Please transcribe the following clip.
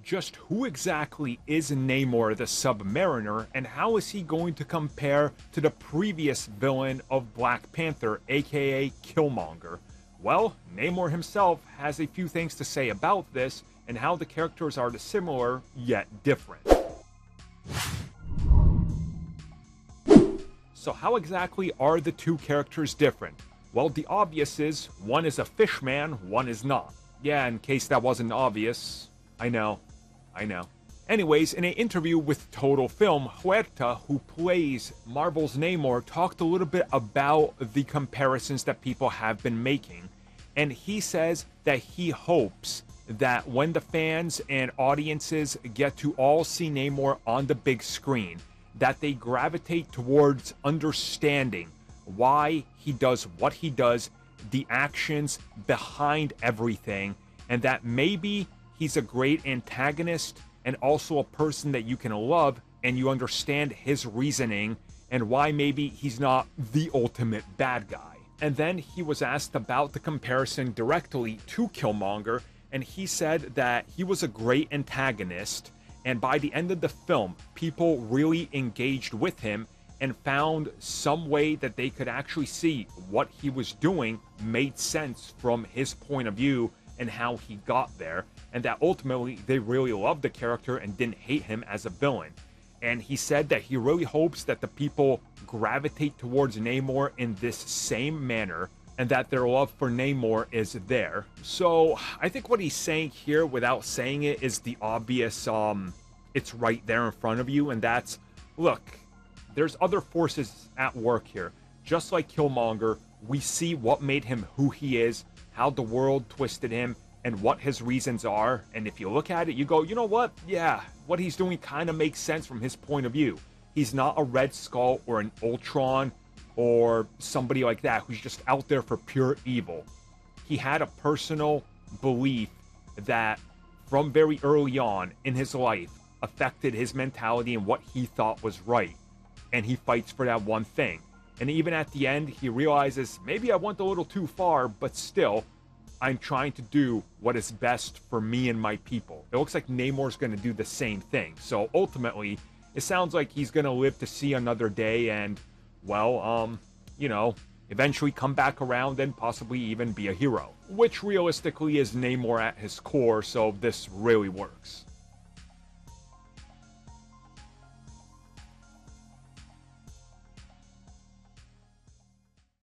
just who exactly is Namor the Submariner, and how is he going to compare to the previous villain of Black Panther, aka Killmonger? Well, Namor himself has a few things to say about this, and how the characters are similar, yet different. So how exactly are the two characters different? Well, the obvious is, one is a fish man, one is not. Yeah, in case that wasn't obvious. I know. Anyways, in an interview with Total Film, Huerta, who plays Marvel's Namor, talked a little bit about the comparisons that people have been making. And he says that he hopes that when the fans and audiences get to all see Namor on the big screen, that they gravitate towards understanding why he does what he does, the actions behind everything, and that maybe he's a great antagonist and also a person that you can love, and you understand his reasoning and why maybe he's not the ultimate bad guy. And then he was asked about the comparison directly to Killmonger, and he said that he was a great antagonist, and by the end of the film, people really engaged with him and found some way that they could actually see what he was doing made sense from his point of view and how he got there, and that ultimately they really loved the character and didn't hate him as a villain. And he said that he really hopes that the people gravitate towards Namor in this same manner, and that their love for Namor is there. So I think what he's saying here, without saying it, is the obvious, it's right there in front of you, and that's, look, there's other forces at work here. Just like Killmonger, we see what made him who he is, how the world twisted him, and what his reasons are. And if you look at it, you go, you know what? Yeah, what he's doing kind of makes sense from his point of view. He's not a Red Skull or an Ultron or somebody like that who's just out there for pure evil. He had a personal belief that from very early on in his life affected his mentality and what he thought was right. And he fights for that one thing. And even at the end, he realizes, maybe I went a little too far, but still, I'm trying to do what is best for me and my people. It looks like Namor's going to do the same thing. So ultimately, it sounds like he's going to live to see another day and, well, eventually come back around and possibly even be a hero. Which realistically is Namor at his core, so this really works.